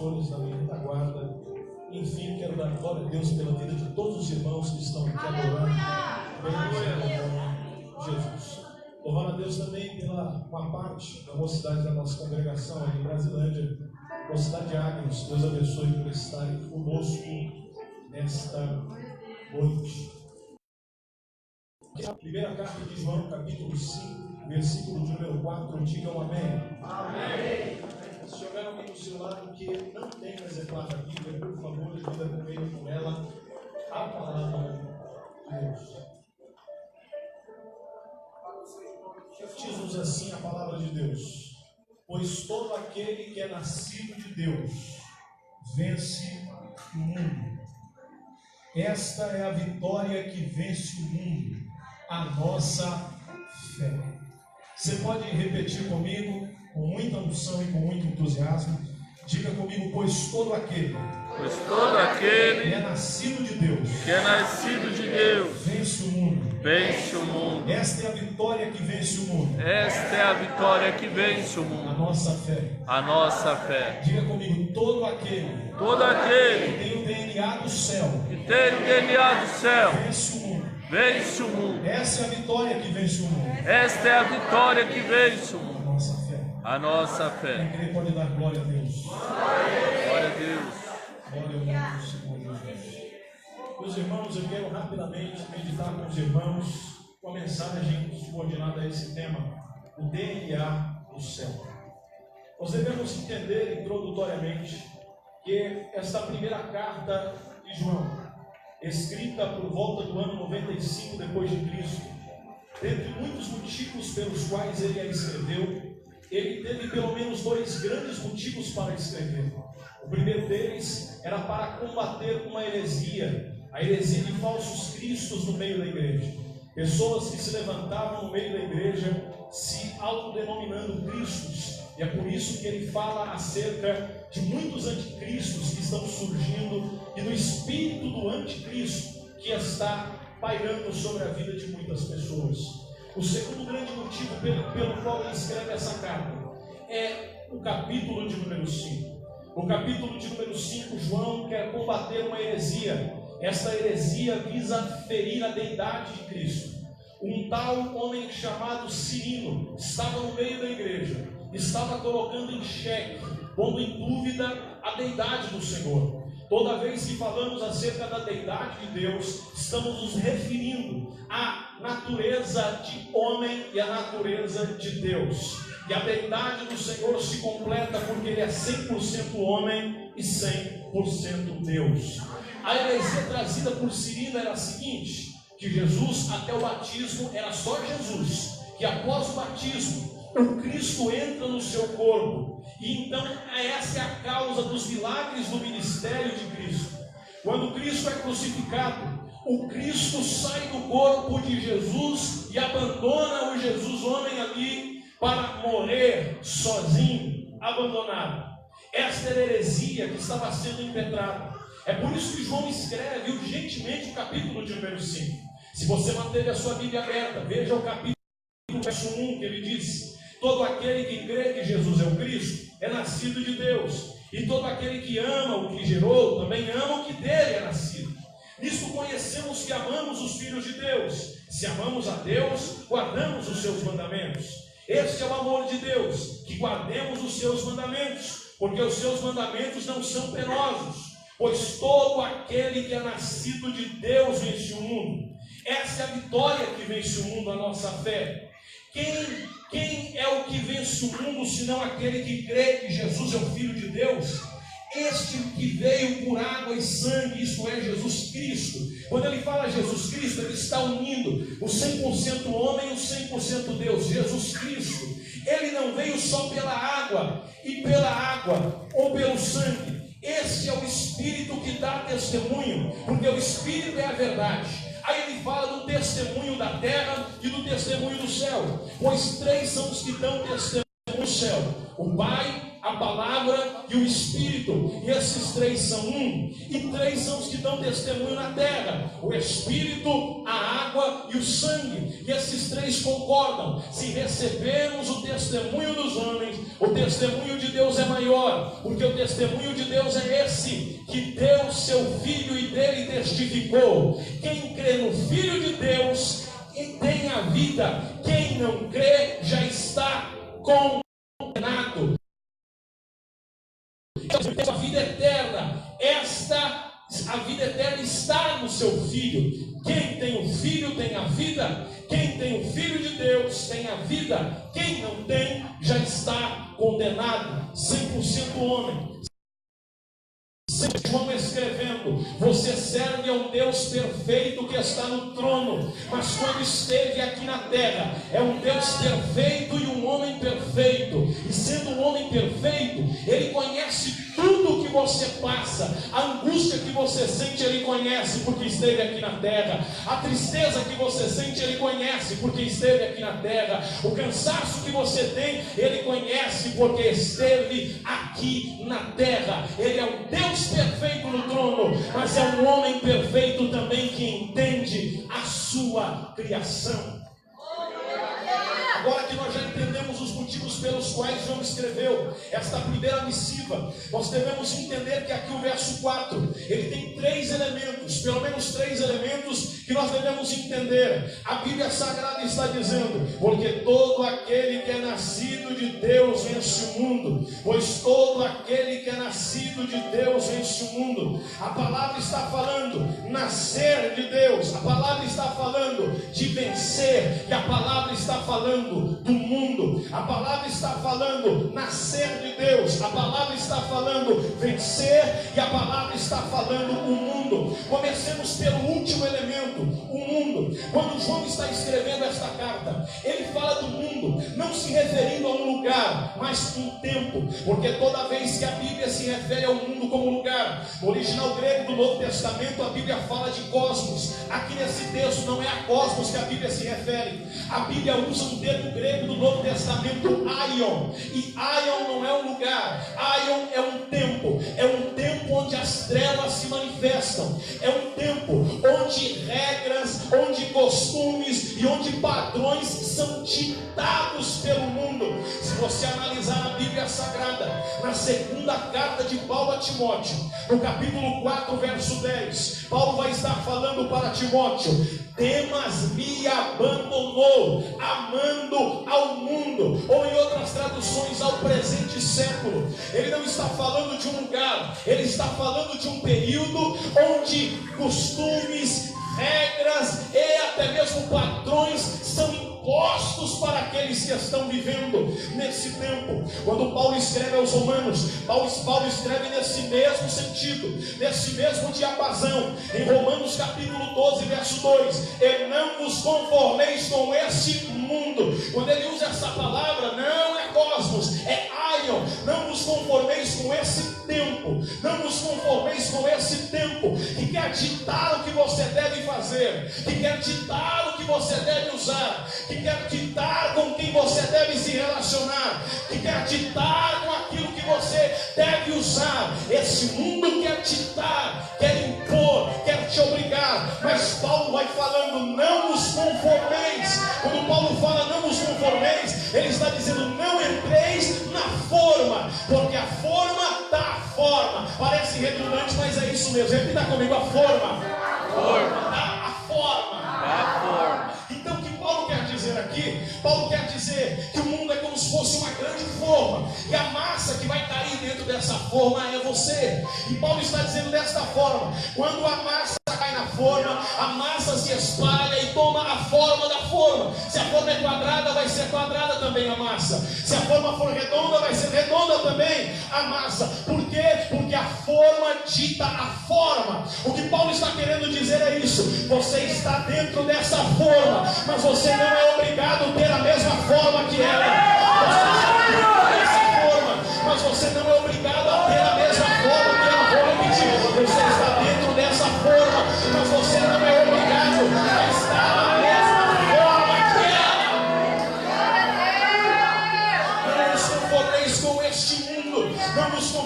pastores, da minha retaguarda. Enfim, quero dar glória a Deus pela vida de todos os irmãos que estão aqui adorando. Jesus. Louvando a Deus também pela uma parte da mocidade da nossa congregação aqui em Brasilândia, Mocidade de Águias. Deus abençoe por estarem conosco nesta noite. A primeira carta de João, capítulo 5, versículo de número 4, digam amém. Amém. Se houver alguém do seu lado que não tem um exemplar da Bíblia, por favor, ajuda com ele com ela a palavra de Deus. Diz-nos assim a palavra de Deus: pois todo aquele que é nascido de Deus vence o mundo. Esta é a vitória que vence o mundo, a nossa fé. Você pode repetir comigo, com muita unção e com muito entusiasmo. Diga comigo: pois todo aquele que é nascido de Deus, vence o mundo. Esta é a vitória que vence o mundo. A nossa fé. Diga comigo: todo aquele que tem o DNA do céu, vence o mundo. Essa é a vitória que vence o mundo. A nossa fé. Quem pode dar glória a Deus? Glória a Deus. Glória ao nome do Senhor Jesus. Meus irmãos, eu quero rapidamente meditar com os irmãos com a mensagem subordinada a esse tema: o DNA do céu. Nós devemos entender introdutoriamente que esta primeira carta de João, escrita por volta do ano 95 depois de Cristo, dentre muitos motivos pelos quais ele a escreveu, ele teve pelo menos dois grandes motivos para escrever. O primeiro deles era para combater uma heresia, a heresia de falsos cristos no meio da igreja. Pessoas que se levantavam no meio da igreja se autodenominando cristos. E é por isso que ele fala acerca de muitos anticristos que estão surgindo e do espírito do anticristo que está pairando sobre a vida de muitas pessoas. O segundo grande motivo pelo qual ele escreve essa carta é o capítulo de número 5. No capítulo de número 5, João quer combater uma heresia. Esta heresia visa ferir a deidade de Cristo. Um tal homem chamado Cirino estava no meio da igreja, estava colocando em xeque, pondo em dúvida a deidade do Senhor. Toda vez que falamos acerca da deidade de Deus, estamos nos referindo à natureza de homem e à natureza de Deus. E a deidade do Senhor se completa porque Ele é 100% homem e 100% Deus. A heresia trazida por Cirino era a seguinte: que Jesus, até o batismo, era só Jesus, que após o batismo, o Cristo entra no seu corpo. E então essa é a causa dos milagres do ministério de Cristo. Quando Cristo é crucificado, o Cristo sai do corpo de Jesus e abandona o Jesus homem ali para morrer sozinho, abandonado. Esta era a heresia que estava sendo impetrada. É por isso que João escreve urgentemente o capítulo de número 5. Se você manteve a sua Bíblia aberta, veja o capítulo, verso 1, que ele diz: todo aquele que crê que Jesus é o Cristo é nascido de Deus, e todo aquele que ama o que gerou também ama o que dele é nascido. Nisto conhecemos que amamos os filhos de Deus, se amamos a Deus, guardamos os seus mandamentos. Este é o amor de Deus, que guardemos os seus mandamentos, porque os seus mandamentos não são penosos, pois todo aquele que é nascido de Deus vence o mundo. Essa é a vitória que vence o mundo, a nossa fé. Quem é o que vence o mundo, senão aquele que crê que Jesus é o Filho de Deus? Este que veio por água e sangue, isto é, Jesus Cristo. Quando ele fala Jesus Cristo, ele está unindo o 100% homem e o 100% Deus, Jesus Cristo. Ele não veio só pela água ou pelo sangue. Esse é o Espírito que dá testemunho, porque o Espírito é a verdade. Aí ele fala do testemunho da terra e do testemunho do céu, pois três são os que dão testemunho no céu: o Pai, a palavra e o Espírito. E esses três são um. E três são os que dão testemunho na terra: o Espírito, a água e o sangue. E esses três concordam: se recebermos o testemunho dos homens, o testemunho de Deus é maior, porque o testemunho de Deus é esse, que deu seu Filho e dele testificou. Quem crê no Filho de Deus tem a vida, quem não crê já está condenado. A vida eterna, a vida eterna está no seu Filho. Quem tem o Filho tem a vida. Quem tem o Filho de Deus tem a vida. Quem não tem já está condenado. 100% homem. João escrevendo: você serve a um Deus perfeito que está no trono, mas quando esteve aqui na terra, é um Deus perfeito e um homem perfeito. E sendo um homem perfeito, ele conhece tudo o que você passa. A angústia que você sente, ele conhece, porque esteve aqui na terra. A tristeza que você sente, ele conhece, porque esteve aqui na terra. O cansaço que você tem, ele conhece, porque esteve aqui na terra. Ele é um Deus perfeito no trono, mas é um homem perfeito também, que entende a sua criação. Agora que nós já entendemos os motivos pelos quais João escreveu esta primeira missiva, nós devemos entender que aqui o verso 4, ele tem três elementos, pelo menos três elementos que nós devemos entender. A Bíblia Sagrada está dizendo: porque todo aquele que é nascido de Deus vence o mundo. Pois todo aquele que é nascido de Deus vence o mundo. A palavra está falando nascer de Deus, a palavra está falando de vencer, e a palavra está falando do mundo. A palavra está falando nascer de Deus, a palavra está falando vencer, e a palavra está falando o mundo. Comecemos pelo último elemento, o mundo. Quando João está escrevendo esta carta, ele fala do mundo, não se referindo a um lugar, mas um tempo, porque toda vez que a Bíblia se refere ao mundo como lugar, no original grego do Novo Testamento, a Bíblia fala de cosmos. Aqui nesse texto não é a cosmos que a Bíblia se refere. A Bíblia usa um termo grego do Novo Testamento, aion, e aion não é um lugar, aion é um tempo onde as trevas se manifestam, é um tempo onde regras, onde costumes e onde padrões são ditados pelo mundo. Se você analisar a Bíblia Sagrada, na segunda carta de Paulo a Timóteo, no capítulo 4, verso 10, Paulo vai estar falando para Timóteo: Demas me abandonou, amando ao mundo, ou em outras traduções, ao presente século. Ele não está falando de um lugar, ele está falando de um período onde costumes, regras e até mesmo padrões são impostos para aqueles que estão vivendo nesse tempo. Quando Paulo escreve aos Romanos, Paulo escreve nesse mesmo sentido, nesse mesmo diapasão, em Romanos capítulo 12, verso 2: e não vos conformeis com esse mundo. Quando ele usa essa palavra, não é cosmos, é aion. Não vos conformeis com esse tempo, não vos conformeis com esse tempo que quer ditar o que você deve fazer, que quer ditar o que você deve usar, que quer ditar com quem você deve se relacionar, que quer ditar com aquilo que você deve usar. Esse mundo quer ditar, quer impor, quer te obrigar. Mas Paulo vai falando: não vos conformeis. Quando Paulo fala não vos conformeis, ele está dizendo: não entreis na forma, porque a forma dá a forma. Parece redundante, mas é isso mesmo. Repita comigo: a forma. A forma. Então o que Paulo quer dizer aqui? Paulo quer dizer que o mundo é como se fosse uma grande forma, e a massa que vai cair dentro dessa forma é você. E Paulo está dizendo desta forma: quando a massa cai na forma, a massa se espalha e toma a forma da forma. Se a forma é quadrada, vai ser quadrada também a massa. Se a forma for redonda, vai ser redonda também a massa. Por quê? Porque a forma dita a forma. O que Paulo está querendo dizer é isso: você está dentro dessa forma, mas você não é obrigado a ter a mesma forma que ela. Você está dentro dessa forma, mas você não é obrigado a ter a mesma forma que ela. Vou repetir: você está dentro dessa forma, mas você não é obrigado a estar na mesma forma que ela. Não vos conformeis com este mundo,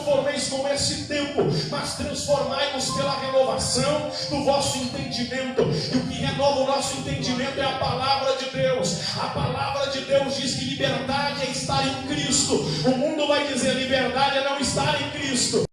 conformeis com esse tempo, mas transformai-vos pela renovação do vosso entendimento. E o que renova o nosso entendimento é a palavra de Deus. A palavra de Deus diz que liberdade é estar em Cristo. O mundo vai dizer liberdade é não estar em Cristo.